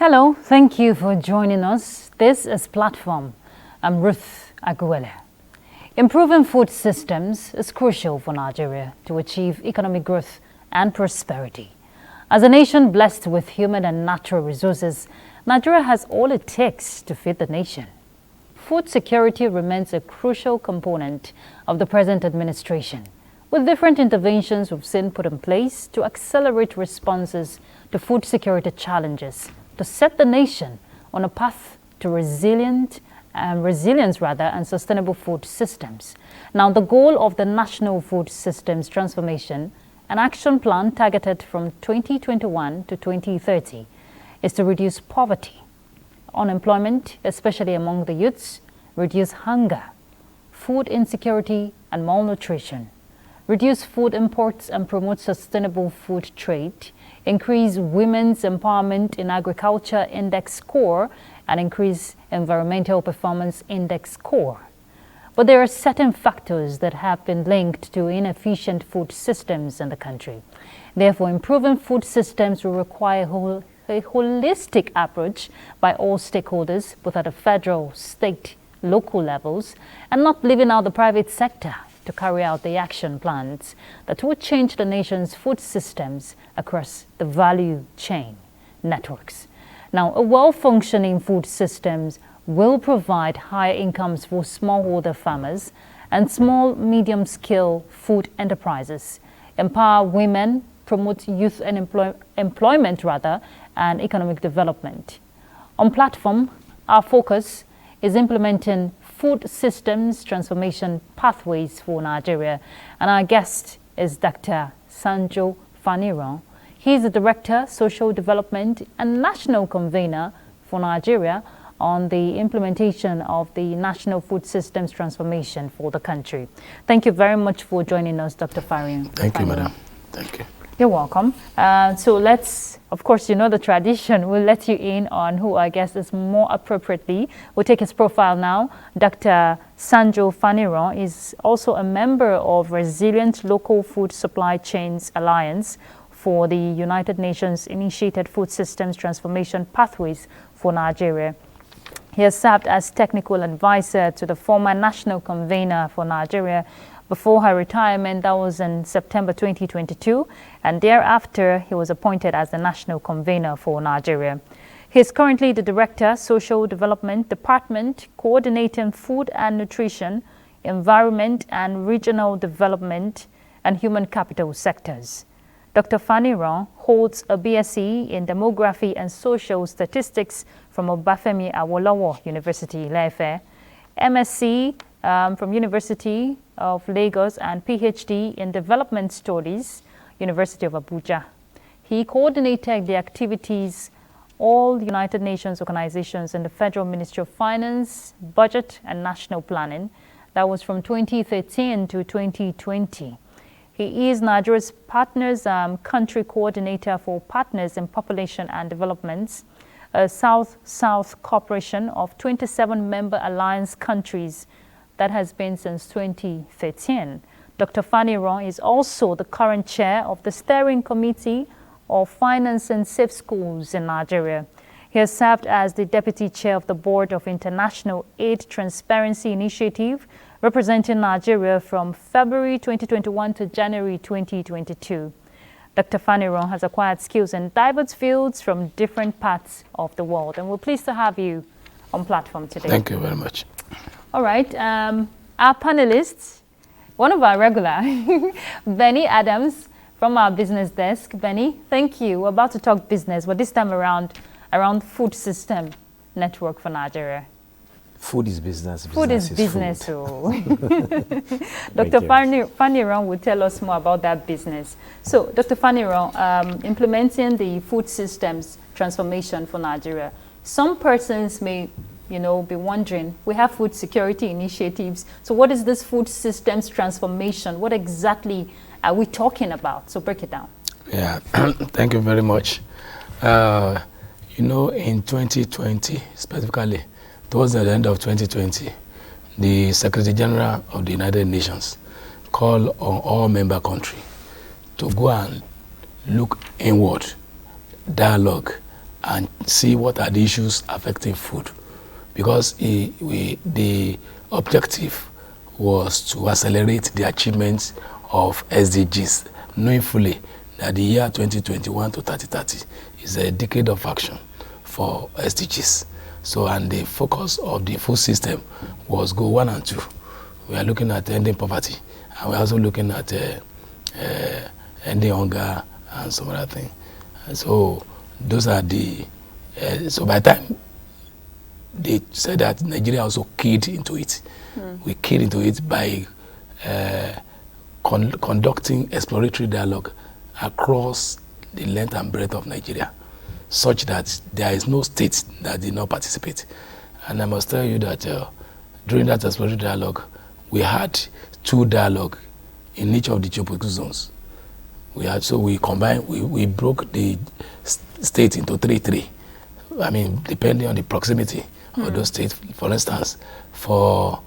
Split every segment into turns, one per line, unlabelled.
Hello, thank you for joining us. This is Platform. I'm Ruth Aguele. Improving food systems is crucial for Nigeria to achieve economic growth and prosperity. As a nation blessed with human and natural resources, Nigeria has all it takes to feed the nation. Food security remains a crucial component of the present administration, with different interventions we've seen put in place to accelerate responses to food security challenges, to set the nation on a path to resilience and sustainable food systems. Now, the goal of the National Food Systems Transformation, an action plan targeted from 2021 to 2030, is to reduce poverty, unemployment, especially among the youths, reduce hunger, food insecurity and malnutrition, reduce food imports and promote sustainable food trade, increase women's empowerment in agriculture index score, and increase environmental performance index score. But there are certain factors that have been linked to inefficient food systems in the country. Therefore, improving food systems will require a holistic approach by all stakeholders, both at the federal, state, local levels, and not leaving out the private sector to carry out the action plans that will change the nation's food systems across the value chain networks. Now, a well-functioning food systems will provide higher incomes for smallholder farmers and small, medium-scale food enterprises, empower women, promote youth and employment and economic development. On Platform, our focus is implementing food systems transformation pathways for Nigeria, and our guest is Dr. Sanjo Faniran. He is the Director, Social Development and National Convener for Nigeria on the implementation of the National Food Systems Transformation for the country. Thank you very much for joining us, Dr. Faniran.
Thank you, madam. Thank you.
You're welcome. So let's, of course, you know the tradition. We'll let you in on who our guest is more appropriately. We'll take his profile now. Dr. Sanjo Faniran is also a member of Resilient Local Food Supply Chains Alliance for the United Nations Initiated Food Systems Transformation Pathways for Nigeria. He has served as technical advisor to the former national convener for Nigeria before her retirement. That was in September 2022, and thereafter he was appointed as the national convener for Nigeria. He is currently the Director, Social Development Department, coordinating food and nutrition, environment and regional development, and human capital sectors. Dr. Faniran holds a BSc in Demography and Social Statistics from Obafemi Awolowo University, Ile-Ife, MSc from University of Lagos, and PhD in Development Studies, University of Abuja. He coordinated the activities all United Nations organizations in the Federal Ministry of Finance, Budget and National Planning. That was from 2013 to 2020. He is Nigeria's Partners Country Coordinator for Partners in Population and Development, a South-South cooperation of 27 member alliance countries that has been since 2013. Dr. Faniran is also the current chair of the Steering Committee of Finance and Safe Schools in Nigeria. He has served as the deputy chair of the board of International Aid Transparency Initiative, representing Nigeria from February 2021 to January 2022. Dr. Faniran has acquired skills in diverse fields from different parts of the world, and we're pleased to have you on Platform today.
Thank you very much.
All right, our panelists, one of our regular, Benny Adams from our business desk. Benny, thank you. We're about to talk business, but this time around food system network for Nigeria.
Food is business.
Food is business. So Dr. Faniran will tell us more about that business. So Dr. Faniran, implementing the food systems transformation for Nigeria. Some persons may be wondering, we have food security initiatives. So what is this food systems transformation? What exactly are we talking about? So break it down.
Yeah, thank you very much. In 2020, specifically, towards the end of 2020, the Secretary General of the United Nations called on all member countries to go and look inward, dialogue, and see what are the issues affecting food, because the objective was to accelerate the achievements of SDGs, knowing fully that the year 2021 to 2030 is a decade of action for SDGs. So, and the focus of the food system was goal 1 and 2. We are looking at ending poverty, and we're also looking at ending hunger and some other thing. And so those are the, so by the time they said that Nigeria also keyed into it, we keyed into it by conducting exploratory dialogue across the length and breadth of Nigeria, such that there is no state that did not participate. And I must tell you that during that exploratory dialogue, we had 2 dialogue in each of the geopolitical zones. We combined, we broke the state into 3-3. I mean, depending on the proximity of those states. For instance, for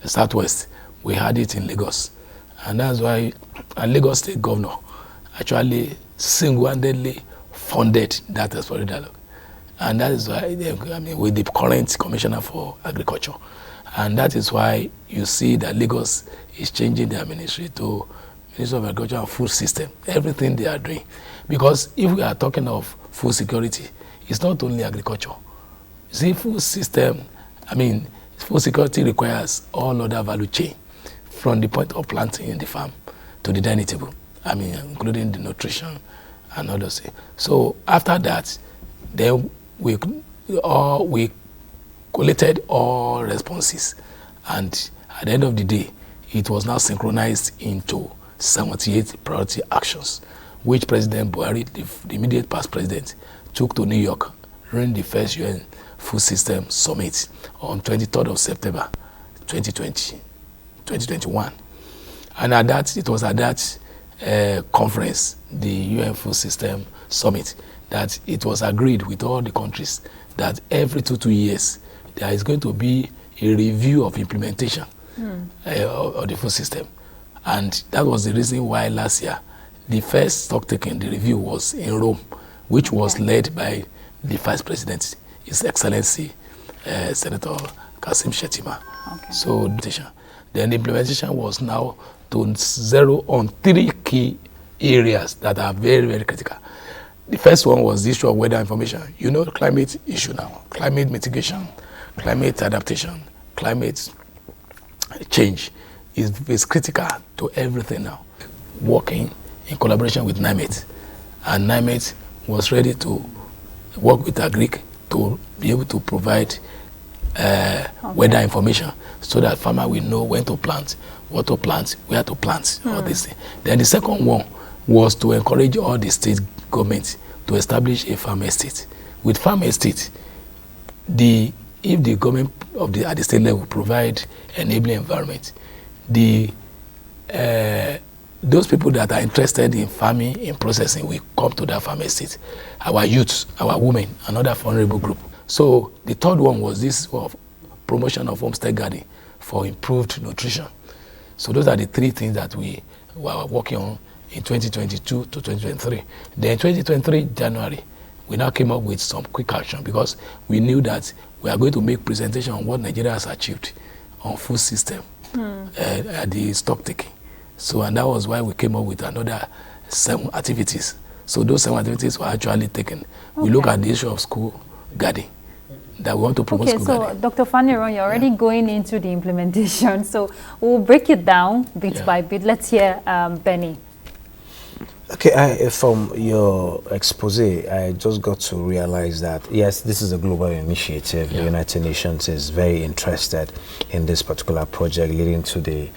Southwest, we had it in Lagos. And that's why a Lagos State governor actually single-handedly funded that exploratory dialogue. And that is why, I mean, with the current Commissioner for Agriculture. And that is why you see that Lagos is changing their ministry to Ministry of Agriculture and Food System, everything they are doing. Because if we are talking of food security, it's not only agriculture. You see, food system, I mean, food security requires all other value chain, from the point of planting in the farm to the dining table, I mean, including the nutrition and all those things. So after that, then we collated all responses, and at the end of the day, it was now synchronized into 78 priority actions, which President Buhari, the immediate past president, took to New York during the first UN Food System Summit on 23rd of September 2021. And it was at that conference, the UN Food System Summit, that it was agreed with all the countries that every 2 years there is going to be a review of implementation of the food system. And that was the reason why last year the first stock taking, the review, was in Rome, which was led by the Vice President, His Excellency Senator Kasim Shettima. So then the implementation was now to zero on 3 key areas that are very, very critical. The first one was the issue of weather information. You know, climate issue now, climate mitigation, climate adaptation, climate change is critical to everything now. Working in collaboration with NIMET, and NIMET was ready to work with Agric to be able to provide weather information, so that farmer will know when to plant, what to plant, where to plant, all this thing. Then the second one was to encourage all the state governments to establish a farm estate. With farm estate, if the government at the state level provide enabling environment, those people that are interested in farming, in processing, will come to that farm estate. Our youths, our women, another vulnerable group. So the third one was this of promotion of homestead gardening for improved nutrition. So those are the 3 things that we were working on in 2022 to 2023. Then 2023 January, we now came up with some quick action, because we knew that we are going to make presentation on what Nigeria has achieved on food system at the stock taking. So, and that was why we came up with another 7 activities. So those 7 activities were actually taken. We look at the issue of school gardening, that we want to promote school gardening.
So Dr. Faniron, you're already going into the implementation. So we'll break it down bit by bit. Let's hear Benny.
Okay, from your expose, I just got to realize that, yes, this is a global initiative. The United Nations is very interested in this particular project leading to the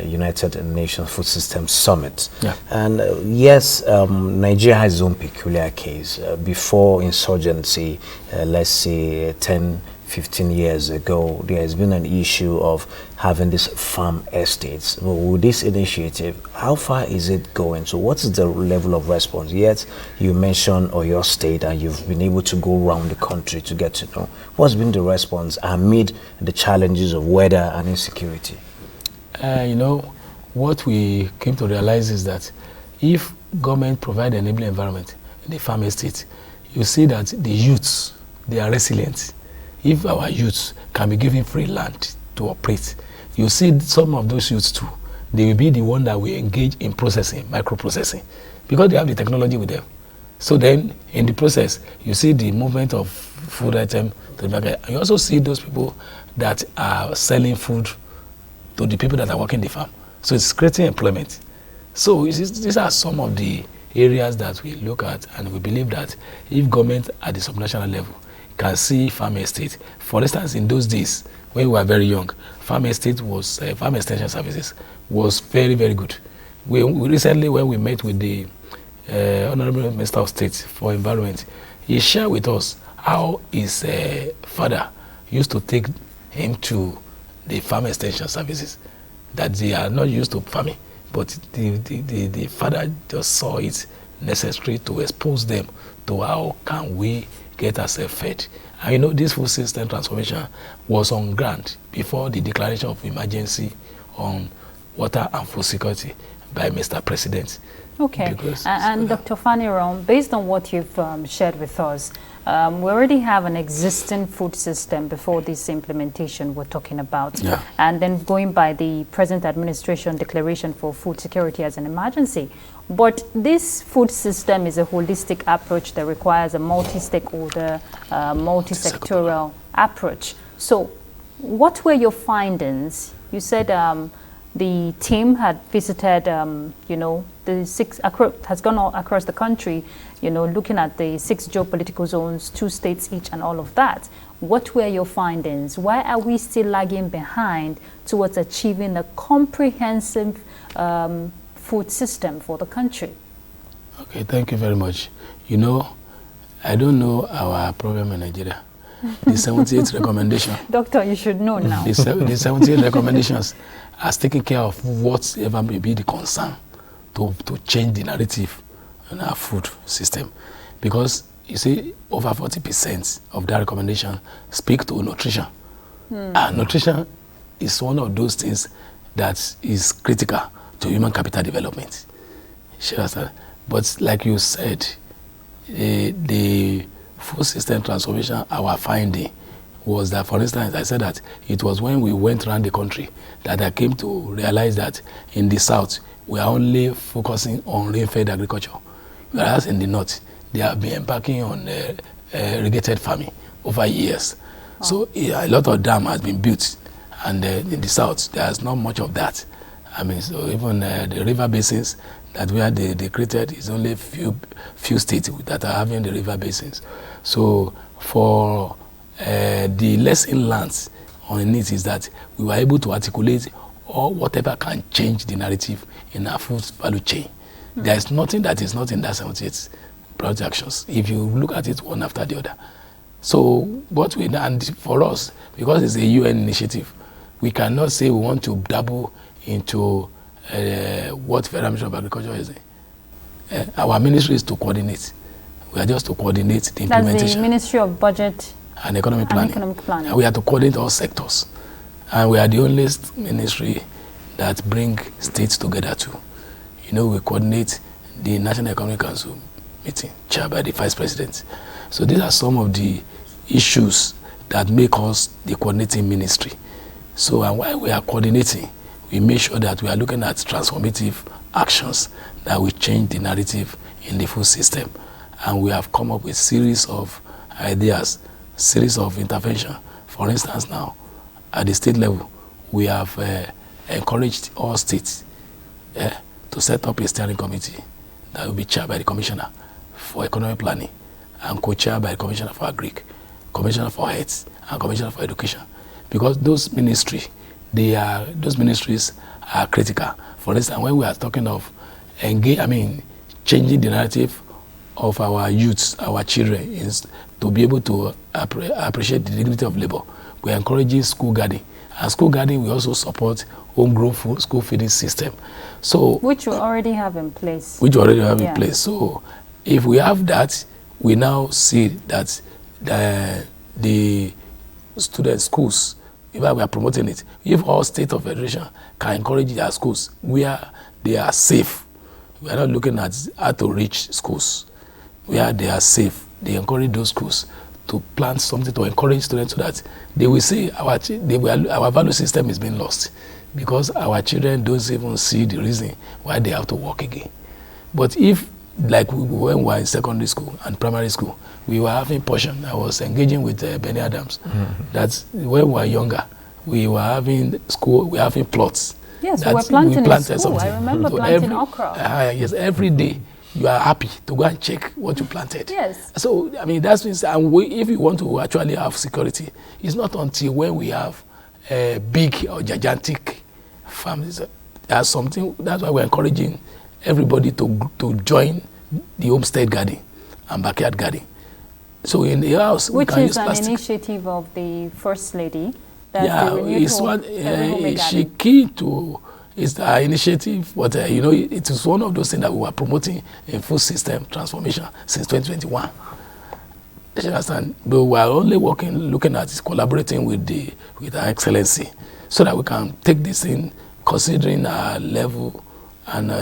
United Nations Food System Summit. And yes, Nigeria has its own peculiar case. Before insurgency, let's say 10-15 years ago, there has been an issue of having these farm estates. Well, with this initiative, how far is it going? So what is the level of response? Yet you mentioned Oyo State, and you've been able to go around the country to get to know what's been the response amid the challenges of weather and insecurity.
You know, what we came to realize is that if government provide an enabling environment in the farm estate, you see that the youths, they are resilient. If our youths can be given free land to operate, you see some of those youths too, they will be the one that will engage in processing, microprocessing, because they have the technology with them. So then, in the process, you see the movement of food item to the market. And you also see those people that are selling food to the people that are working the farm. So it's creating employment. So these are some of the areas that we look at, and we believe that if government at the subnational level can see farm estate, for instance, in those days when we were very young, farm estate was farm extension services was very, very good. We recently, when we met with the Honorable Minister of State for Environment, he shared with us how his father used to take him to the farm extension services, that they are not used to farming, but the father just saw it necessary to expose them to how can we get ourselves fed. And you know, this food system transformation was on ground before the declaration of emergency on water and food security by Mr. President.
Okay, and Dr. Faniron, based on what you've shared with us, we already have an existing food system before this implementation we're talking about.
Yeah.
And then going by the present administration declaration for food security as an emergency. But this food system is a holistic approach that requires a multi-stakeholder, multi-sectoral approach. So what were your findings? You said the team had visited, has gone all across the country, looking at the 6 geopolitical zones, 2 states each and all of that. What were your findings? Why are we still lagging behind towards achieving a comprehensive food system for the country?
Okay, thank you very much. I don't know our problem in Nigeria. The 78 recommendation.
Doctor, you should know now.
The 78 recommendations has taken care of whatever may be the concern to change the narrative in our food system. Because you see, over 40% of that recommendation speak to nutrition. And nutrition is one of those things that is critical to human capital development. Sure, sir. But like you said, the food system transformation, our finding was that, for instance, I said that it was when we went around the country that I came to realize that in the south, we are only focusing on rain-fed agriculture. Whereas in the north, they have been embarking on irrigated farming over years. Oh. So a lot of dam has been built, and in the south, there's not much of that. I mean, so even the river basins that where they created is only few states that are having the river basins. So for the lesson learned on it is that we were able to articulate or whatever can change the narrative in our food value chain. There is nothing that is not in that 78 projections if you look at it one after the other. So what we done for us, because it's a UN initiative, we cannot say we want to double into what Federal Ministry of Agriculture is. Our ministry is to coordinate. We are just to coordinate the implementation.
That's the Ministry of Budget
and Economic Planning. And we have to coordinate all sectors. And we are the only ministry that bring states together too. We coordinate the National Economic Council meeting, chaired by the Vice President. So these are some of the issues that make us the coordinating ministry. So and while we are coordinating, we make sure that we are looking at transformative actions that will change the narrative in the food system. And we have come up with a series of ideas, series of intervention. For instance, now, at the state level, we have encouraged all states to set up a steering committee that will be chaired by the Commissioner for Economic Planning and co-chaired by the Commissioner for Agric, Commissioner for Health, and Commissioner for Education. Because those ministries are critical. For instance, when we are talking of changing the narrative of our youths, our children, is to be able to appreciate the dignity of labor. We are encouraging school gardening. And school gardening, we also support homegrown food, school feeding system. So
which we already have in place.
In place. So if we have that, we now see that the student schools, if we are promoting it, if all state of federation can encourage their schools where they are safe, we are not looking at how to reach schools where they are safe, they encourage those schools to plant something to encourage students so that they will see our value system is being lost because our children don't even see the reason why they have to work again. But if, like when we were in secondary school and primary school, we were having portion. I was engaging with Benny Adams. That when we were younger, we were having school, we were having plots.
Yes, we were planting in school. Something. I remember
so
planting okra.
Yes, every day you are happy to go and check what you planted.
Yes.
So, I mean, that's means, and if you want to actually have security, it's not until when we have big or gigantic farms. That's something, that's why we're encouraging everybody to join the homestead garden and backyard garden. So in the house,
which
we can
is
use
an
plastic.
Initiative of the First Lady.
She key to is our initiative, but you know, it is one of those things that we were promoting in food system transformation since 2021. You understand? But we are only looking at collaborating with our excellency, so that we can take this in, considering our level, and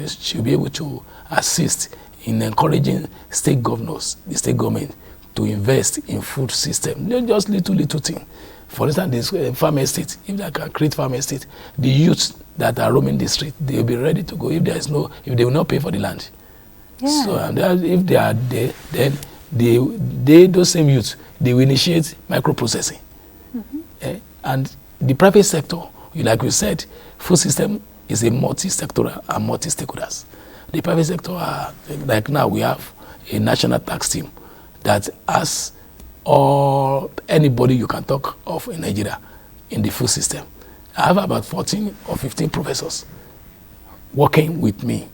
she'll be able to assist in encouraging state governors, the state government, to invest in food system. Just little thing. For instance, this farm estate, if they can create farm estate, the youths that are roaming the street, they will be ready to go if they will not pay for the land.
Yeah.
So if they are there, then those same youths, they will initiate microprocessing. And the private sector, like we said, food system is a multi-sectoral and multi-stakeholders. The private sector like now we have a national tax team that has anybody you can talk of in Nigeria in the food system. I have about 14 or 15 professors working with me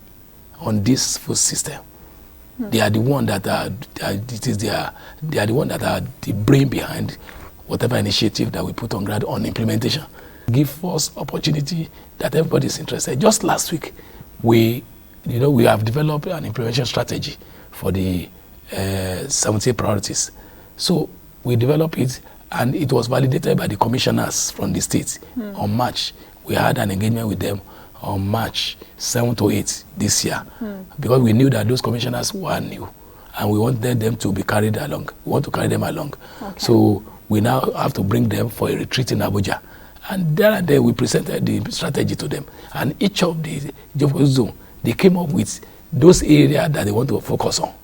on this food system. They are the one that are the one that are the brain behind whatever initiative that we put on ground on implementation. Give us opportunity that everybody is interested. Just last week, we have developed an implementation strategy for the 70 priorities. So we developed it, and it was validated by the commissioners from the states on March. We had an engagement with them on March 7 to 8 this year, because we knew that those commissioners were new, and we wanted them to be carried along. We want to carry them along. Okay. So we now have to bring them for a retreat in Abuja. And there we presented the strategy to them. And each of the geographical zone, they came up with those areas that they want to focus on.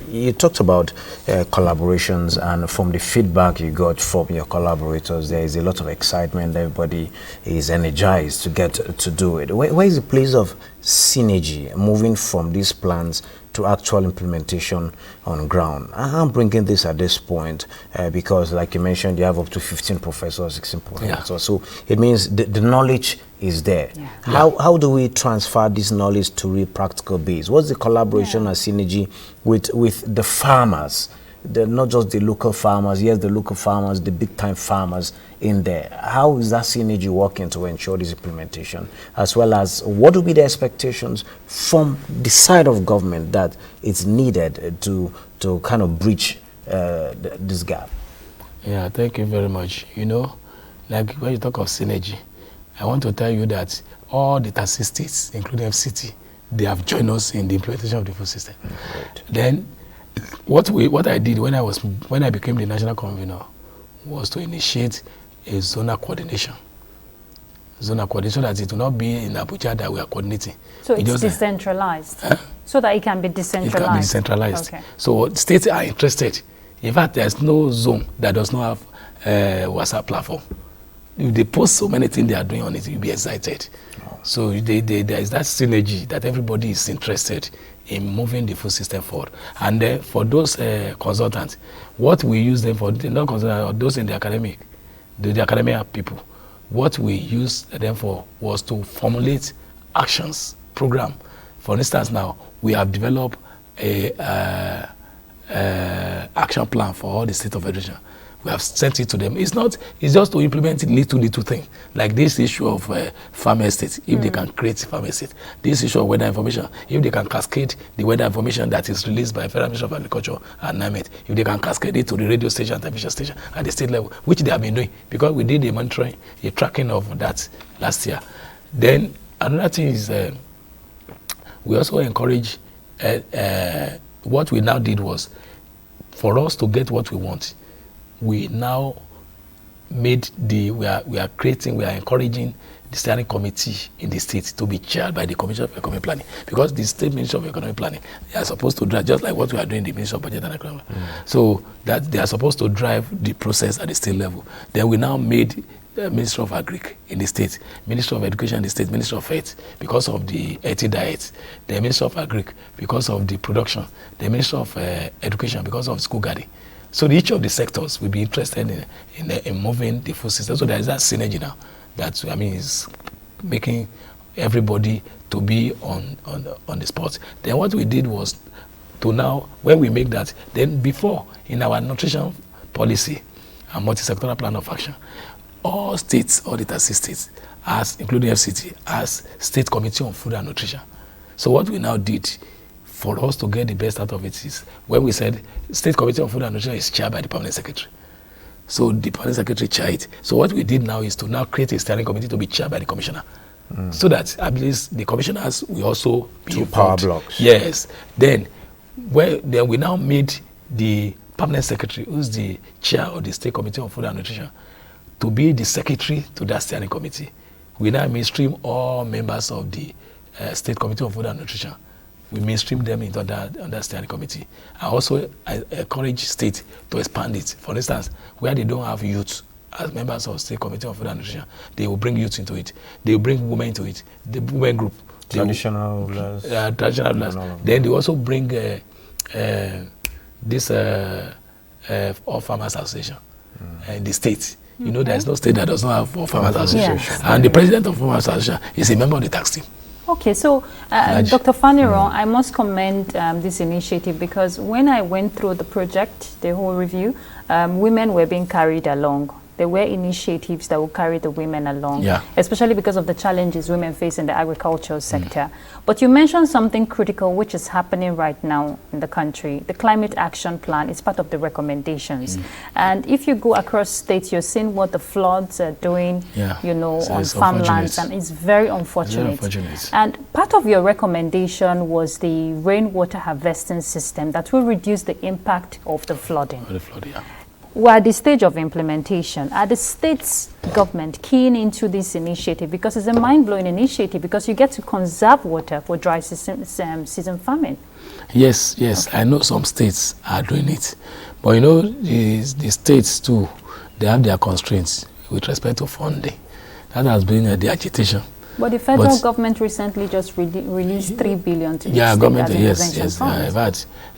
You talked about collaborations, and from the feedback you got from your collaborators, there is a lot of excitement. Everybody is energized to get to do it. Where is the place of synergy moving from these plans to actual implementation on ground? I'm bringing this at this point because, like you mentioned, you have up to 15 professors, 16 professors. Yeah. So it means the knowledge is there. Yeah. How do we transfer this knowledge to real practical base? What's the collaboration and synergy with the farmers? Not just the local farmers, yes, the local farmers, the big-time farmers in there. How is that synergy working to ensure this implementation? As well as what will be the expectations from the side of government that it's needed to kind of breach this gap?
Yeah, thank you very much. You know, like when you talk of synergy, I want to tell you that all the 30 states, including FCT, they have joined us in the implementation of the food system. Right. Then, what I did when I became the national convener was to initiate a zonal coordination. Zonal coordination, that it will not be in Abuja that we are coordinating.
So it's decentralized. So that it can be decentralized. It can be decentralized. Okay.
So states are interested. In fact, there's no zone that does not have a WhatsApp platform. If they post so many things they are doing on it, you'll be excited. Oh. So there is that synergy that everybody is interested in moving the food system forward. And for those consultants, what we use them for, the non-consultants, or those in the academia people, what we used them for was to formulate actions, program. For instance, now we have developed a action plan for all the state of education. We have sent it to them. It's just to implement little thing, like this issue of farm estate, if they can create farm estate. This issue of weather information, if they can cascade the weather information that is released by Federal Ministry of Agriculture and NAMET, if they can cascade it to the radio station and television station at the state level, which they have been doing, because we did a monitoring, a tracking of that last year. Then another thing is we also encourage, what we now did was, for us to get what we want, we now made we are encouraging the steering committee in the state to be chaired by the Commission of Economic Planning, because the State Ministry of Economic Planning, they are supposed to drive, just like what we are doing in the Ministry of Budget and Economic. So that they are supposed to drive the process at the state level. Then we now made the Ministry of Agric in the state, Ministry of Education in the state, Ministry of Health because of the healthy diet, the Ministry of Agric because of the production, the Ministry of Education because of school garden. So each of the sectors will be interested in moving the food system. So there is that synergy now that, I mean, is making everybody to be on the spot. Then what we did was to now, when we make that, then before in our nutrition policy and multi-sectoral plan of action, all states, all the 36 states, as including FCT, as State Committee on Food and Nutrition. So what we now did for us to get the best out of it is when we said State Committee on Food and Nutrition is chaired by the Permanent Secretary. So the Permanent Secretary chaired it. So what we did now is to now create a steering committee to be chaired by the Commissioner. So that at least the commissioners will also be
two
involved.
power blocks.
Yes. Then we now made the Permanent Secretary, who's the chair of the State Committee on Food and Nutrition, to be the secretary to that steering committee. We now mainstream all members of the State Committee on Food and Nutrition. We mainstream them into that steering committee. I also encourage states to expand it. For instance, where they don't have youth as members of State Committee on Food and Nutrition, they will bring youth into it. They will bring women into it. The women group.
Traditional rulers.
Traditional rulers. Then they also bring this all farmers association in the state. You know, there's no state that does not have all farmers association.
Yes.
And the president of farmers association is a member of the tax team.
Okay, so Dr. Faniro, I must commend this initiative, because when I went through the project, the whole review, women were being carried along. There were initiatives that will carry the women along, especially because of the challenges women face in the agricultural sector. But you mentioned something critical which is happening right now in the country. The Climate Action Plan is part of the recommendations. And if you go across states, you're seeing what the floods are doing, you know,
so
on farmlands, and it's very unfortunate. And part of your recommendation was the rainwater harvesting system that will reduce the impact of the flooding. We're at the stage of implementation. Are the state's government keen into this initiative? Because it's a mind-blowing initiative, because you get to conserve water for dry season farming.
Yes. Okay. I know some states are doing it. But you know, the states too, they have their constraints with respect to funding. That has been the agitation.
But the federal government recently just released 3 billion to the state
government,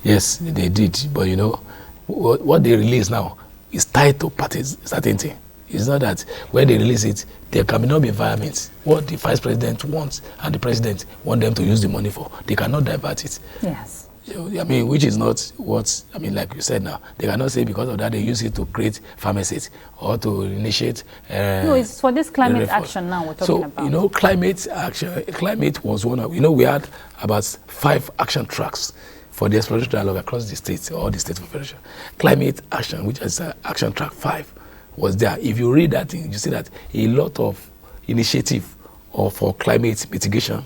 yes,
they did. But you know, what they release now is tied to parties, certain thing. It's not that when they release it, there can not be environments. What the vice president wants and the president want them to use the money for, they cannot divert it.
Yes.
I mean, which is not what, I mean, like you said now, they cannot say because of that they use it to create pharmacies or to initiate.
No, it's for this climate action now we're talking about.
So, you know, climate was one of, you know, we had about 5 action tracks for the exploratory dialogue across the states, or the state federation. Climate action, which is action track 5, was there. If you read that thing, you see that a lot of initiative for climate mitigation,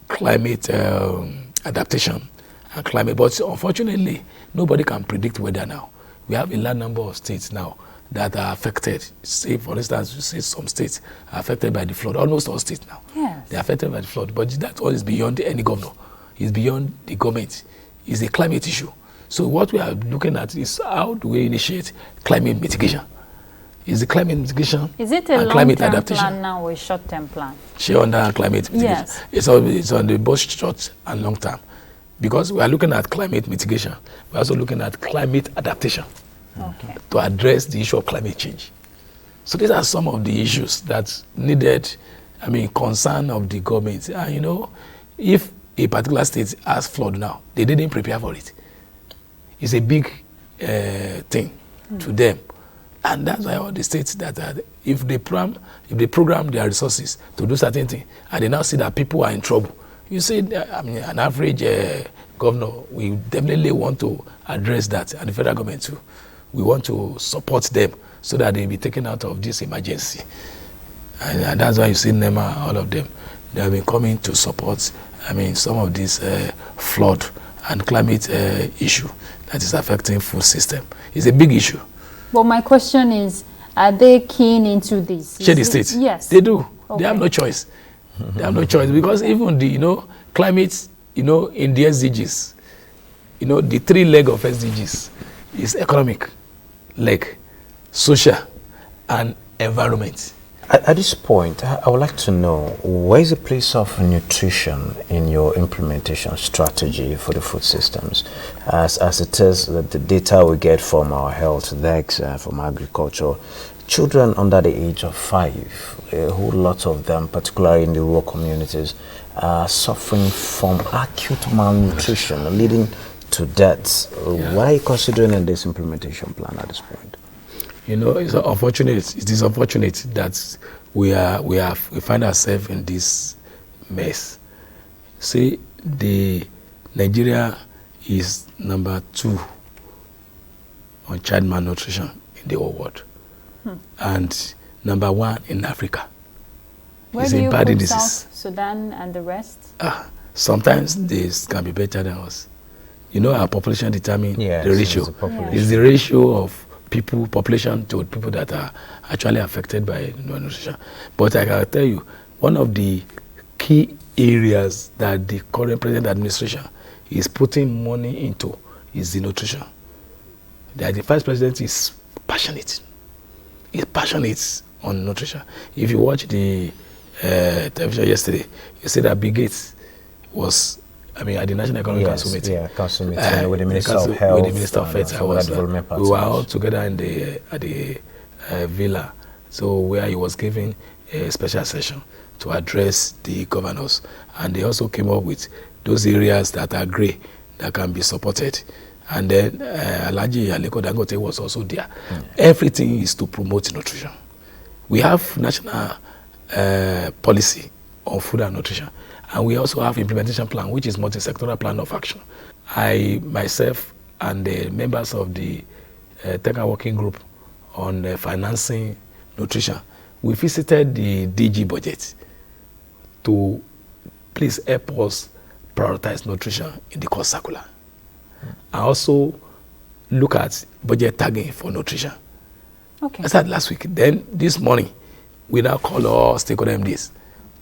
climate adaptation, and climate. But unfortunately, nobody can predict weather now. We have a large number of states now that are affected. Say, for instance, you see some states are affected by the flood. Almost all states now.
Yes.
They're affected by the flood. But that all is beyond any governor. It's beyond the government. It's a climate issue. So what we are looking at is how do we initiate climate mitigation? Is the climate mitigation
is it a long-term plan now or a short-term plan?
Under climate mitigation.
Yes.
It's on the both short and long term. Because we are looking at climate mitigation. We're also looking at climate adaptation to address the issue of climate change. So these are some of the issues that needed, I mean, concern of the government. And you know, if a particular state has flood now, they didn't prepare for it. It's a big thing to them. And that's why all the states that are, if they program their resources to do certain things, and they now see that people are in trouble, you see, I mean, an average governor, we definitely want to address that, and the federal government too. We want to support them so that they'll be taken out of this emergency. And that's why you see NEMA, all of them, they have been coming to support, I mean, some of this flood and climate issue. that is affecting food system. It's a big issue.
But my question is, are they keen into this?
Share the state.
Yes.
They do.
Okay.
They have no choice. They have no choice because even the, climate, in the SDGs, the 3 leg of SDGs is economic, leg, social, and environment.
At this point, I would like to know, where is the place of nutrition in your implementation strategy for the food systems? As it is, the data we get from our health decks, from agriculture, children under the age of 5, a whole lot of them, particularly in the rural communities, are suffering from acute malnutrition, leading to deaths.
Yeah.
What are you considering in this implementation plan at this point?
It's unfortunate. It is unfortunate that we find ourselves in this mess. See, Nigeria is number 2 on child malnutrition in the whole world, and number 1 in Africa.
Where do you put South Sudan and the rest?
Sometimes this can be better than us. Our population determines the ratio. It's the ratio of population to people that are actually affected by malnutrition. But I can tell you, one of the key areas that the current present administration is putting money into is the nutrition. The vice president is passionate. He's passionate on nutrition. If you watch the television yesterday, you see that Bill Gates was at the National Economic Council meeting. Yeah,
council meeting with the Minister of Health.
With the Minister of Health. We were all together at the villa, so where he was giving a special session to address the governors, and they also came up with those areas that are grey that can be supported. And then Alhaji Aliko Dangote was also there. Everything is to promote nutrition. We have national policy on food and nutrition. And we also have implementation plan, which is multi-sectoral plan of action. I, myself, and the members of the technical working group on financing nutrition, we visited the DG budget to please help us prioritize nutrition in the cost circular. I also look at budget tagging for nutrition.
Okay.
I started last week. Then this morning, we now call all stakeholder MDs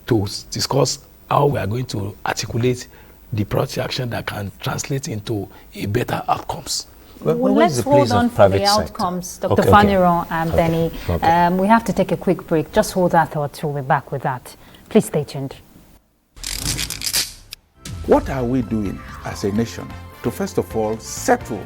to discuss how we are going to articulate the project action that can translate into a better outcomes.
Well, let's hold on for the outcomes, Dr. Faniron and Benny. We have to take a quick break. Just hold that thought. We'll be back with that. Please stay tuned.
What are we doing as a nation to, first of all, settle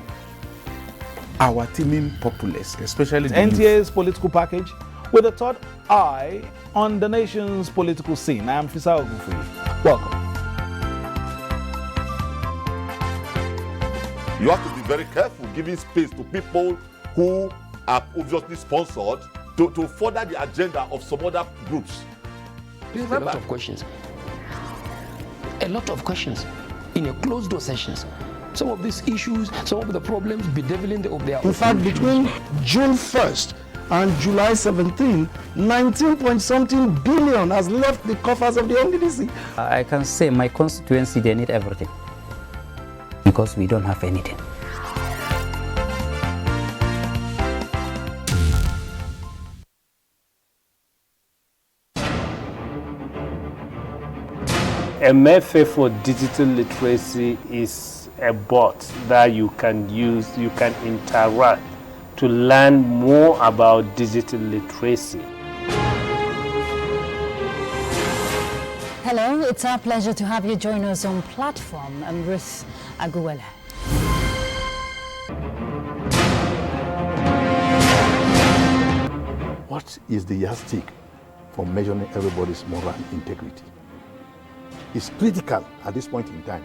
our teeming populace, especially the
NTA's political package with a third eye on the nation's political scene. I am Fisa Ogunfuyi. Welcome.
You have to be very careful giving space to people who are obviously sponsored to further the agenda of some other groups.
There's a lot of questions. A lot of questions in a closed door sessions. Some of these issues, some of the problems bedeviling of their
In fact, between June 1st and July 17, 19-point-something billion has left the coffers of the NDDC.
I can say my constituency, they need everything because we don't have anything.
A method for digital literacy is a bot that you can use, you can interact to learn more about digital literacy.
Hello, it's our pleasure to have you join us on platform. I'm Ruth Aguwele.
What is the yardstick for measuring everybody's moral integrity? It's critical at this point in time.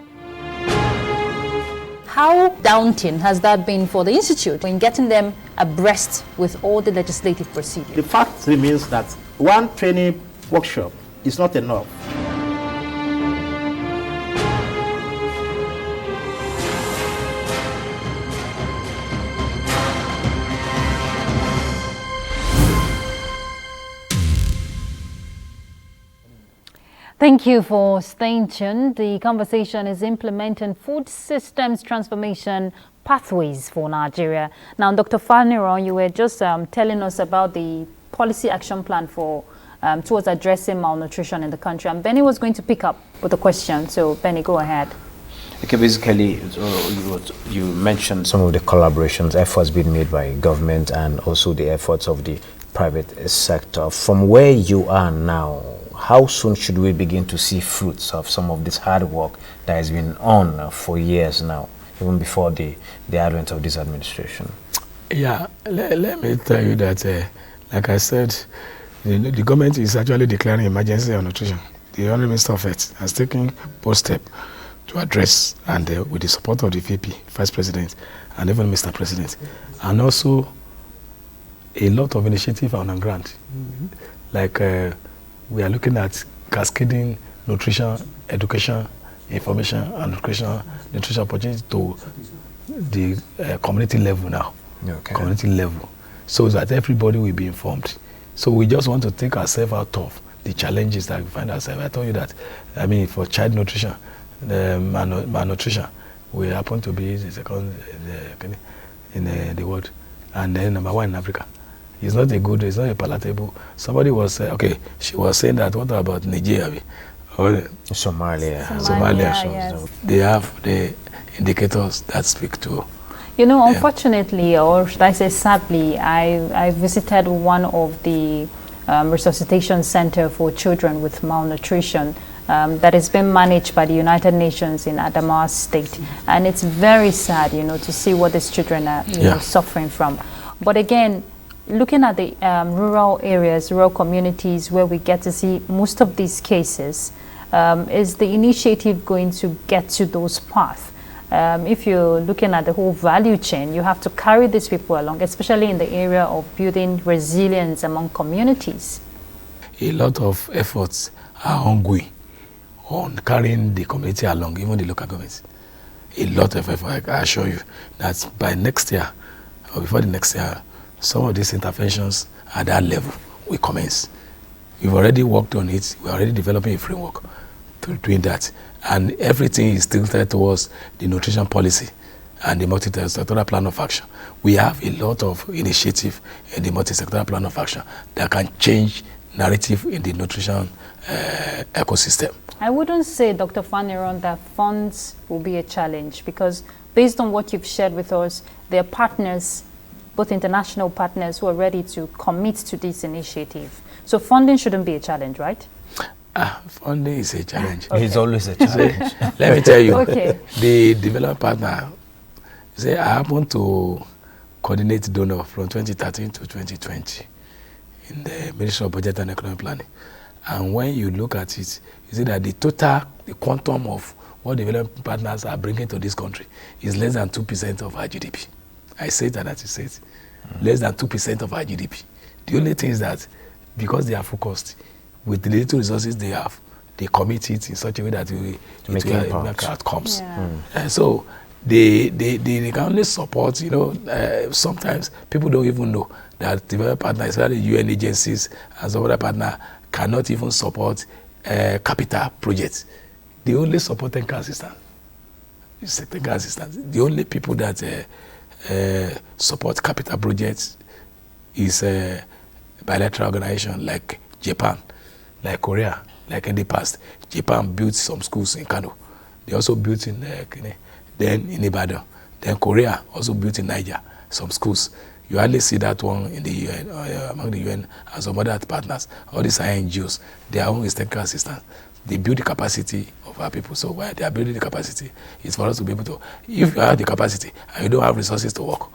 How daunting has that been for the Institute in getting them abreast with all the legislative procedures?
The fact remains that one training workshop is not enough.
Thank you for staying tuned. The conversation is implementing food systems transformation pathways for Nigeria. Now, Dr. Faniron, you were just telling us about the policy action plan for towards addressing malnutrition in the country. And Benny was going to pick up with a question. So, Benny, go ahead.
Okay, basically, you mentioned some of the collaborations, efforts being made by government and also the efforts of the private sector. From where you are now, how soon should we begin to see fruits of some of this hard work that has been on for years now, even before the advent of this administration?
Yeah, let me tell you that, like I said, the government is actually declaring emergency on nutrition. The Honorable Minister of Health has taken both steps to address, and with the support of the VP, Vice President, and even Mr. President, and also a lot of initiative on the ground. Like we are looking at cascading nutrition, education, information, and nutrition opportunity to the community level now. Okay. Community level, so that everybody will be informed. So we just want to take ourselves out of the challenges that we find ourselves. I told you that, I mean, for child nutrition, malnutrition, we happen to be the second in the world, and then number one in Africa. It's not a palatable. Somebody was okay. She was saying that. What about Nigeria? Or
Somalia.
Yes.
They have the indicators that speak to.
You know, unfortunately, or should I say sadly, I visited one of the resuscitation center for children with malnutrition that has been managed by the United Nations in Adamawa State. And it's very sad, you know, to see what these children are suffering from. But again, looking at the rural areas, rural communities where we get to see most of these cases, is the initiative going to get to those paths? If you're looking at the whole value chain, you have to carry these people along, especially in the area of building resilience among communities.
A lot of efforts are ongoing on carrying the community along, even the local governments. A lot of effort. I assure you that by next year, or before the next year, some of these interventions at that level will commence. We've already worked on it. We're already developing a framework to doing that. And everything is tilted towards the nutrition policy and the multi-sectoral plan of action. We have a lot of initiative in the multi-sectoral plan of action that can change narrative in the nutrition ecosystem.
I wouldn't say, Dr. Faniron, that funds will be a challenge, because based on what you've shared with us, there are partners, both international partners, who are ready to commit to this initiative. So funding shouldn't be a challenge, right?
Funding is a challenge.
Okay. It's always a challenge.
Let me tell you, the development partner, I happen to coordinate donor from 2013 to 2020 in the Ministry of Budget and Economic Planning. And when you look at it, you see that the quantum of what development partners are bringing to this country is less than 2% of our GDP. I say that as you say it, less than 2% of our GDP. The only thing is that because they are focused, with the little resources they have, they commit it in such a way that it will make outcomes. Yeah. So they can only support, you know, sometimes people don't even know that development partners, especially UN agencies and some other partner, cannot even support capital projects. They only support technical assistance. Technical assistance. The only people that support capital projects is bilateral organization like Japan, like Korea, like in the past. Japan built some schools in Kano. They also built in then in Ibadan. Then Korea also built in Niger some schools. You hardly see that one in the UN, among the UN and some other partners. All these NGOs, their own is technical assistance. They build the capacity of our people. So while they are building the capacity, it's for us to be able to, if you have the capacity and you don't have resources to work,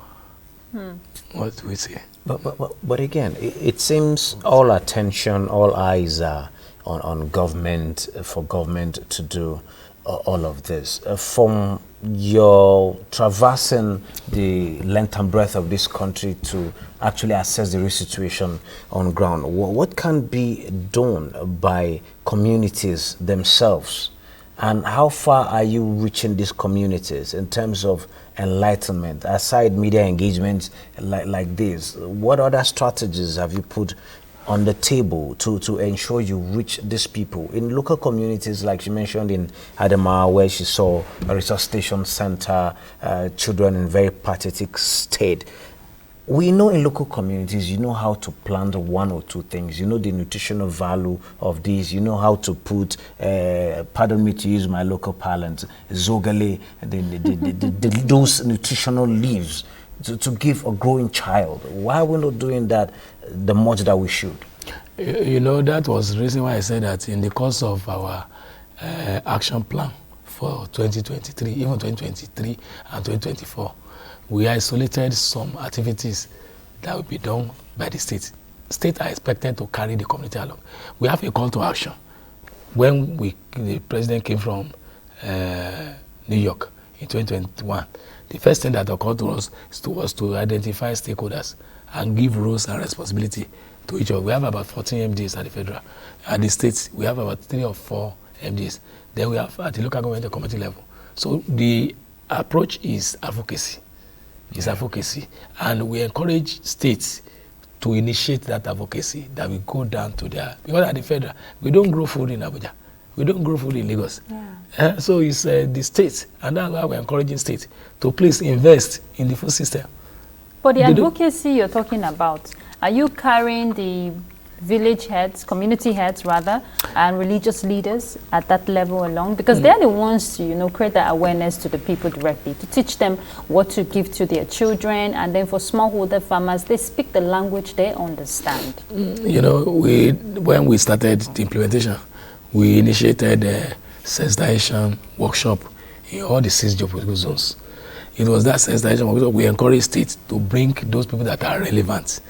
what do we say?
But again, it seems all attention, all eyes are on government, for government to do all of this. From your traversing the length and breadth of this country to actually assess the real situation on ground, what can be done by communities themselves? And how far are you reaching these communities in terms of enlightenment? Aside media engagement like this, what other strategies have you put on the table to ensure you reach these people in local communities, like she mentioned in Adamawa, where she saw a resuscitation center, children in very pathetic state? We know in local communities, you know how to plant one or two things. You know the nutritional value of these. You know how to put, pardon me to use my local parlance, zogale, those nutritional leaves to give a growing child. Why are we not doing that the much that we should?
You know, that was the reason why I said that in the course of our action plan for 2023, even 2023 and 2024, we isolated some activities that will be done by the state. States are expected to carry the community along. We have a call to action. When the president came from New York in 2021, the first thing that occurred to us was to identify stakeholders and give roles and responsibility to each other. We have about 14 MDs at the federal. At the states, we have about 3 or 4 MDs. Then we have at the local government and community level. So the approach is advocacy. It's advocacy. And we encourage states to initiate that advocacy, that we go down to their, because at the federal, we don't grow food in Abuja. We don't grow food in Lagos. Yeah. So it's the states, and that's why we're encouraging states to please invest in the food system.
But the advocacy you're talking about, are you carrying the village heads, community heads rather, and religious leaders at that level along? Because they're the ones to, you know, create that awareness to the people directly, to teach them what to give to their children, and then for smallholder farmers, they speak the language they understand.
You know, when we started the implementation, we initiated a sensitization workshop in all the 6 geopolitical zones. It was that sensitization workshop we encourage states to bring those people that are relevant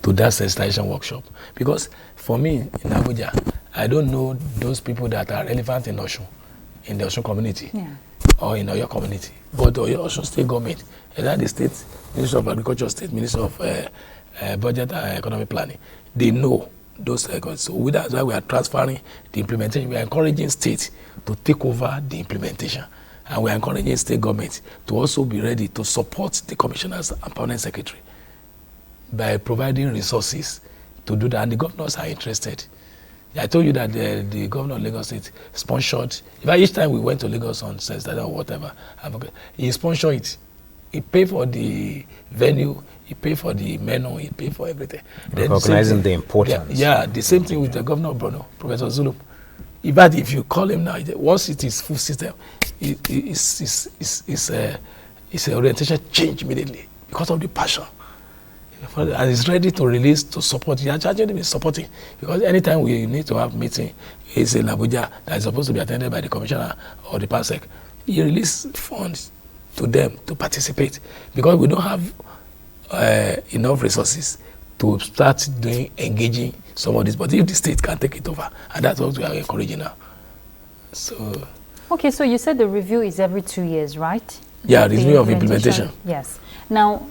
to that sensitization workshop. Because for me, in Abuja, I don't know those people that are relevant in Osun, in the Osun community, or in your community. But the Osun state government, either the state Minister of Agriculture, state Minister of Budget and Economic Planning, they know those records. So that's why we are transferring the implementation. We are encouraging states to take over the implementation. And we are encouraging state governments to also be ready to support the commissioners and permanent secretary by providing resources to do that. And the governors are interested. I told you that the governor of Lagos State sponsored, each time we went to Lagos on Saturday or whatever, he sponsored it. He paid for the venue, he paid for the menu, he paid for everything.
Recognizing the importance.
Yeah, the same thing with the governor of Borno, Professor Zulu. But if you call him now, once it is full system, it's a orientation change immediately because of the passion. And it's ready to release, to support. He actually been supporting, because anytime we need to have meeting, it's in Abuja that is supposed to be attended by the commissioner or the PASEC. He release funds to them to participate, because we don't have enough resources to start engaging some of this. But if the state can take it over, and that's what we are encouraging now. So.
Okay, so you said the review is every 2 years, right?
Yeah, review of implementation.
Yes. Now,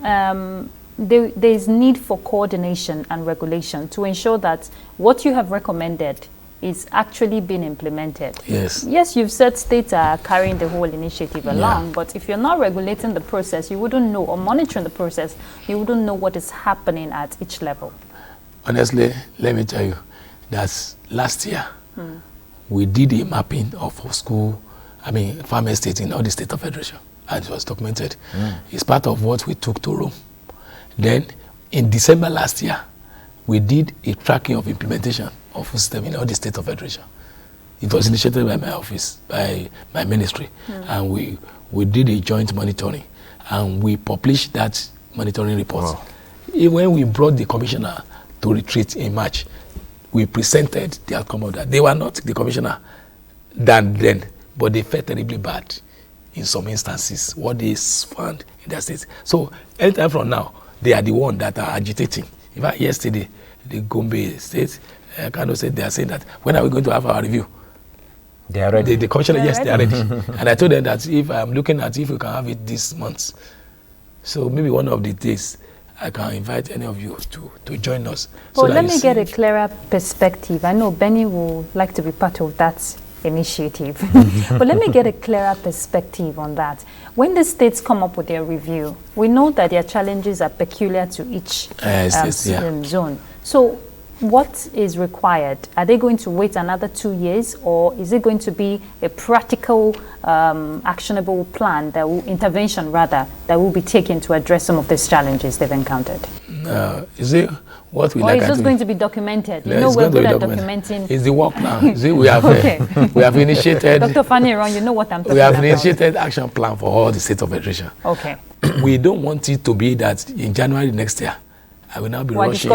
there is need for coordination and regulation to ensure that what you have recommended is actually being implemented.
Yes.
Yes, you've said states are carrying the whole initiative along, but if you're not regulating the process, you wouldn't know, or monitoring the process, you wouldn't know what is happening at each level. Honestly,
let me tell you that last year we did a mapping of farm estates in all the state of federation, and it was documented. It's part of what we took to Rome. Then in December last year, we did a tracking of implementation of food system in all the state of federation. It was initiated by my office, by my ministry, and we did a joint monitoring, and we published that monitoring report. Wow. When we brought the commissioner to retreat in March, we presented the outcome of that. They were not the commissioner then, but they felt terribly bad in some instances, what they found in their states. So anytime from now, they are the ones that are agitating. In fact, yesterday, the Gombe state, Kano said, they are saying that, when are we going to have our review?
They are ready.
The commissioner, yes, they are ready. And I told them that if I'm looking at if we can have it this month. So maybe one of the days, I can invite any of you to join us.
Well, let me get a clearer perspective. I know Benny will like to be part of that initiative. But let me get a clearer perspective on that. When the states come up with their review, we know that their challenges are peculiar to each zone. So what is required? Are they going to wait another 2 years, or is it going to be a practical, actionable plan, intervention rather, that will be taken to address some of these challenges they've encountered?
Is it what we
or
like?
Or is just going to be documented?
Yeah,
we're good at documenting.
It's the work now. See, we have we have initiated.
Dr. Fanny Ron, you know what I'm talking about.
We have initiated action plan for all the states of federation.
Okay.
We don't want it to be that in January next year, I will now be rushing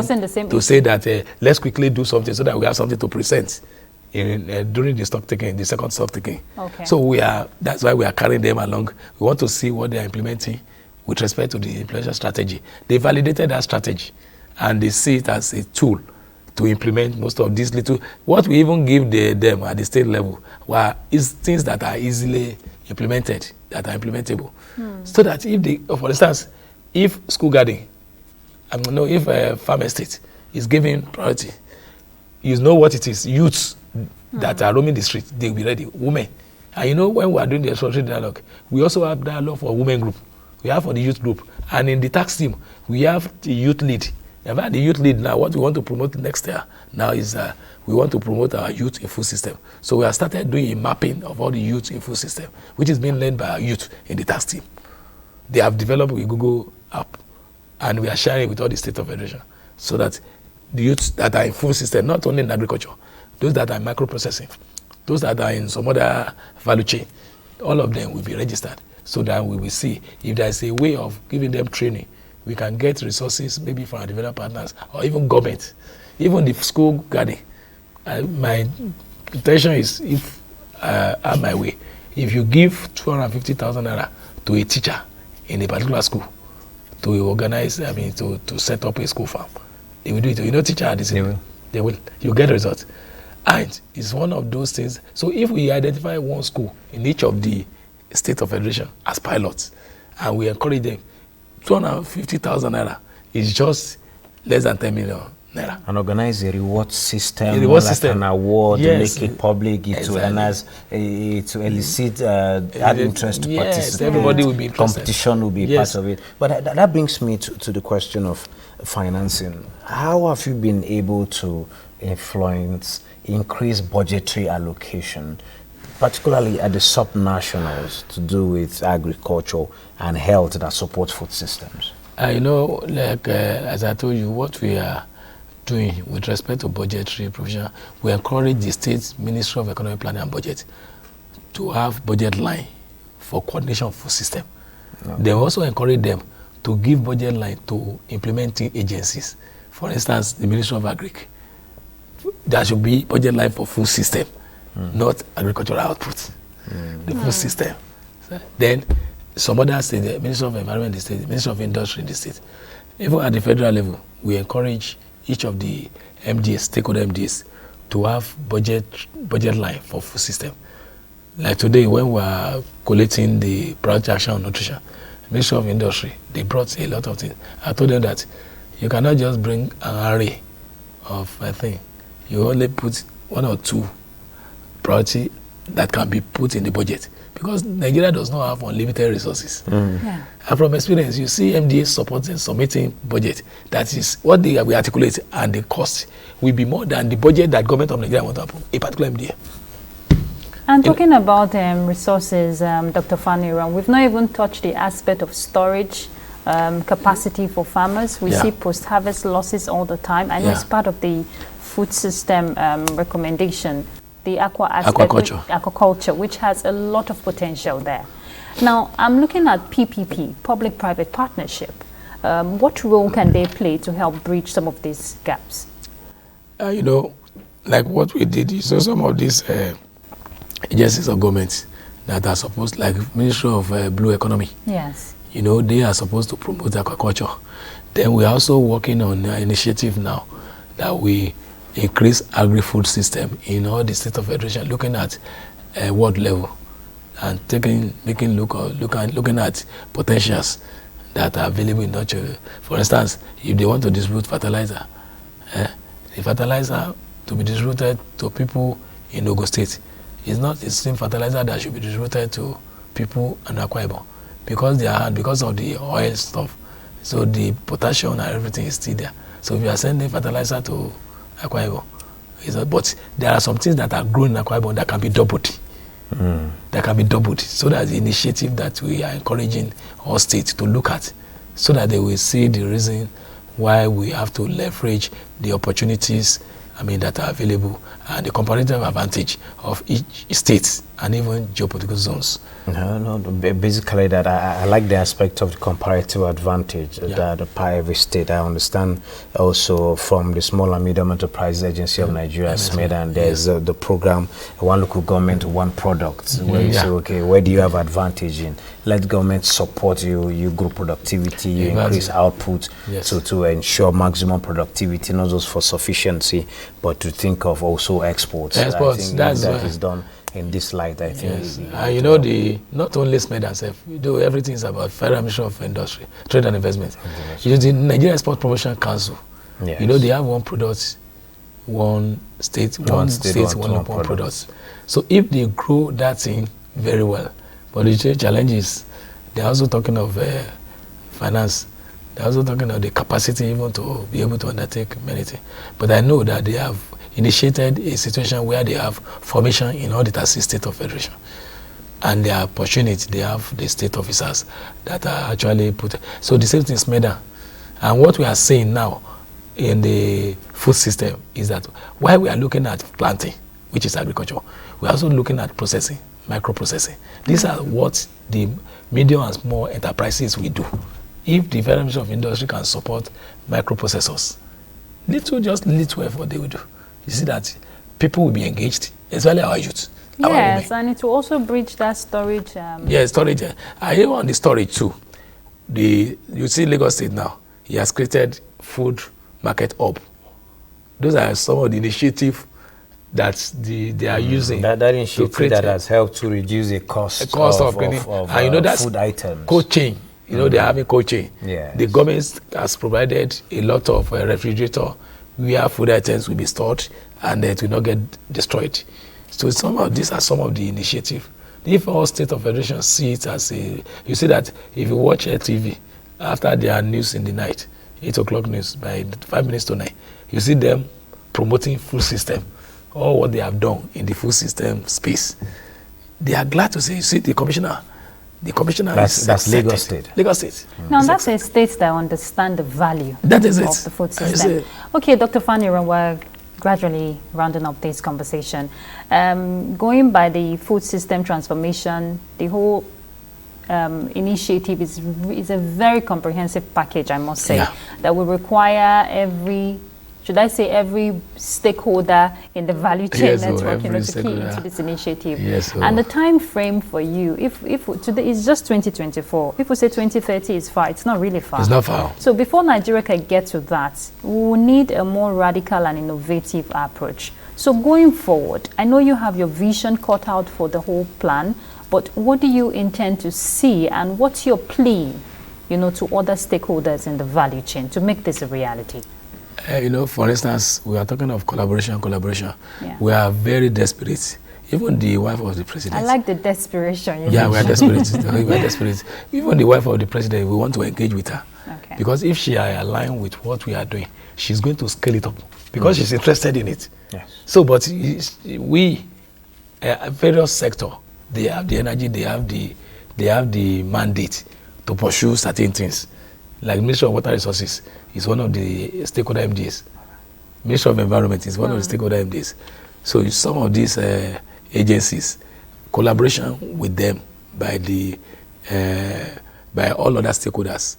to say that let's quickly do something so that we have something to present during the stock taking, the second stock taking.
Okay.
So that's why we are carrying them along. We want to see what they are implementing with respect to the implementation strategy. They validated that strategy and they see it as a tool to implement most of these little, what we even give them at the state level is things that are easily implemented, that are implementable. So that for instance, if school garden, if a farm estate is given priority, you know what it is, youths that are roaming the street, they will be ready, women. And when we are doing the exploratory dialogue, we also have dialogue for women group, we have for the youth group, and in the tax team, we have the youth lead. The youth lead now, what we want to promote next year now is we want to promote our youth info system. So we have started doing a mapping of all the youth info system, which is being led by our youth in the tax team. They have developed a Google app, and we are sharing it with all the state of federation, so that the youths that are in full system, not only in agriculture, those that are in microprocessing, those that are in some other value chain, all of them will be registered, so that we will see if there is a way of giving them training. We can get resources maybe from our developer partners or even government, even the school garden. My intention is, if I'm my way, if you give 250,000 naira to a teacher in a particular school to organize, to set up a school farm, they will do it. Teacher at this level, they will. You get results. And it's one of those things. So if we identify one school in each of the state of federation as pilots, and we encourage them, 250,000 naira is just less than 10 million naira.
And organize a reward system,
an
award,
yes.
Make it public, to elicit interest to participate.
Everybody will be interested.
Competition will be part of it. But that brings me to the question of financing. How have you been able to influence increased budgetary allocation, particularly at the subnationals, to do with agriculture and health that support food systems?
As I told you, what we are doing with respect to budgetary provision, we encourage the state Ministry of Economic Planning and Budget to have budget line for coordination of food system. Okay. They also encourage them to give budget line to implementing agencies. For instance, the Ministry of Agric. There should be budget line for food system, not agricultural output. The food system. Then some other states, the Ministry of Environment in the state, the Ministry of Industry in the state. Even at the federal level, we encourage each of the MDs, stakeholder MDs, to have budget line for food system. Like today, when we are collating the priority action on nutrition, Ministry of Industry, they brought a lot of things. I told them that you cannot just bring an array of a thing. You only put one or two priority that can be put in the budget, because Nigeria does not have unlimited resources. And from experience, you see MDA supporting, submitting budget. That is what we articulate, and the cost will be more than the budget that government of Nigeria wants to approve, a particular MDA.
And talking about resources, Dr. Fanny Ron, we've not even touched the aspect of storage capacity for farmers. We see post-harvest losses all the time. I know it's part of the food system recommendation, the aquaculture, which has a lot of potential there. Now, I'm looking at PPP, public-private partnership. What role can they play to help bridge some of these gaps?
Like what we did, you saw some of these agencies of government that are supposed, like Ministry of Blue Economy.
Yes.
They are supposed to promote aquaculture. Then we're also working on an initiative now that we increase agri-food system in all the state of federation, looking at world level and looking at potentials that are available in nurture. For instance, if they want to distribute fertilizer, the fertilizer to be distributed to people in Ogun State is not the same fertilizer that should be distributed to people in Akwa Ibom, because of the oil stuff. So the potassium and everything is still there. So if you are sending fertilizer to Akwa Ibom. But there are some things that are growing in Akwa Ibom that can be doubled. That can be doubled. So that's the initiative that we are encouraging all states to look at, so that they will see the reason why we have to leverage the opportunities that are available and the comparative advantage of each state and even geopolitical zones.
Basically that I like the aspect of the comparative advantage that by every state. I understand also from the Small and Medium Enterprise Agency of Nigeria, SMED, and there's the program, One Local Government, One Product, where you say, okay, where do you have advantage in? Let government support you, you grow productivity, you increase output, to ensure maximum productivity, not just for sufficiency, but to think of also exports. I think that is done in this light, I think.
Yes. Not only SMED and everything is about Federal Ministry of Industry, Trade and Investment. The Nigeria Export Promotion Council, they have one product, one state, one local product. So if they grow that thing very well, but the challenge is they're also talking of finance. They're also talking of the capacity even to be able to undertake many things. But I know that they have initiated a situation where they have formation in all the 36 states of federation. And they are opportunity, they have the state officers that are actually put. So the same thing is made. And what we are saying now in the food system is that while we are looking at planting, which is agriculture, we are also looking at processing, micro-processing. These are what the medium and small enterprises will do. If the Federal Ministry of Industry can support microprocessors, little effort they will do. You see that people will be engaged, especially our youth.
Yes, and it will also bridge that storage.
Storage. I hear on the storage too. You see Lagos State now, he has created food market hub. Those are some of the initiatives that they are using.
That initiative that has helped to reduce the cost of food items.
Cold chain. They're having cold chain.
Yes.
The government has provided a lot of refrigerator where food items will be stored and it will not get destroyed. So these are some of the initiatives. If all state of federation see it as you see that if you watch TV after their news in the night, 8 o'clock news by 5 minutes to 9, you see them promoting food system, all what they have done in the food system space. They are glad to say, you see the commissioner
that's Lagos State.
Lagos State.
Now that's a state that understand the value of the food system. Okay, Dr. Faniran, we're gradually rounding up this conversation. Going by the food system transformation, the whole initiative is a very comprehensive package, I must say, that will require every stakeholder in the value chain network to key into this initiative. And the time frame for you, if today is just 2024, if we say 2030 is far, it's not really far.
It's not far.
So before Nigeria can get to that, we will need a more radical and innovative approach. So going forward, I know you have your vision cut out for the whole plan, but what do you intend to see, and what's your plea, to other stakeholders in the value chain to make this a reality?
For instance, we are talking of collaboration. Yeah. We are very desperate. Even the wife of the president.
I like the desperation.
We are desperate. We are desperate. Even the wife of the president, we want to engage with her.
Okay.
Because if she are aligned with what we are doing, she's going to scale it up because she's interested in it.
Yes.
So, but we, various sector, they have the energy, they have the mandate to pursue certain things. Like Ministry of Water Resources is one of the stakeholder MDs. Ministry of Environment is one of the stakeholder MDs. So some of these agencies, collaboration with them by all other stakeholders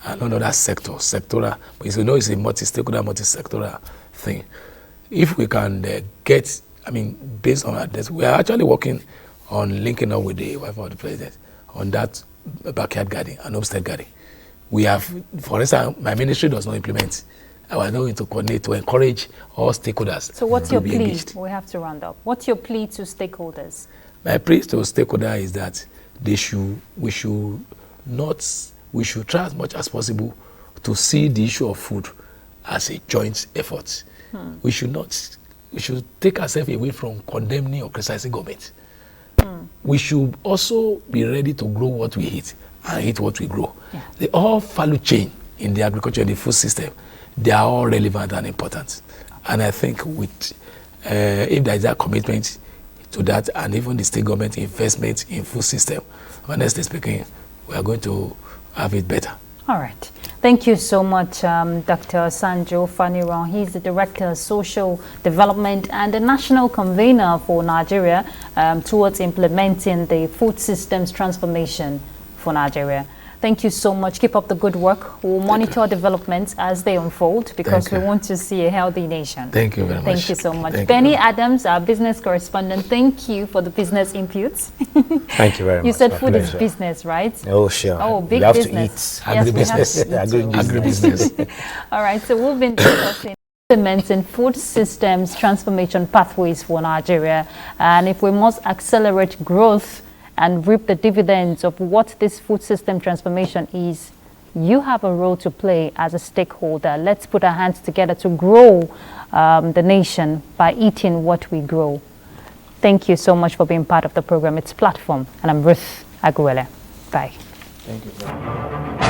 and all other sectoral. But it's a multi-stakeholder, multi-sectoral thing. If we can based on that, we are actually working on linking up with the wife of the president on that backyard garden and homestead garden. We have, for instance, my ministry does not implement. I was going to coordinate to encourage all stakeholders.
So what's your plea? Engaged. We have to round up. What's your plea to stakeholders?
My plea to stakeholders is that we should try as much as possible to see the issue of food as a joint effort. We should take ourselves away from condemning or criticizing government. We should also be ready to grow what we eat and eat what we grow. Yeah. The all value chain in the agriculture and the food system, they are all relevant and important. And I think with if there is that commitment to that, and even the state government investment in food system, honestly speaking, we are going to have it better.
All right. Thank you so much, Dr. Sanjo Faniron. He's the Director of Social Development and the National Convener for Nigeria towards implementing the food systems transformation for Nigeria. Thank you so much. Keep up the good work. We'll monitor developments as they unfold because we want to see a healthy nation.
Thank you very much.
Thank you so much.
Thank
Benny
you.
Adams, our business correspondent, thank you for the business inputs.
Thank you very much.
You said
My
food is
pleasure.
business, right?
Oh, sure.
Oh, big
we have
business.
To eat.
Yes, we have to eat.
Agribusiness.
All right, so we've been discussing implementing food systems transformation pathways for Nigeria, and if we must accelerate growth and reap the dividends of what this food system transformation is, you have a role to play as a stakeholder. Let's put our hands together to grow the nation by eating what we grow. Thank you so much for being part of the program. It's Platform, and I'm Ruth Aguele. Bye.
Thank you very much.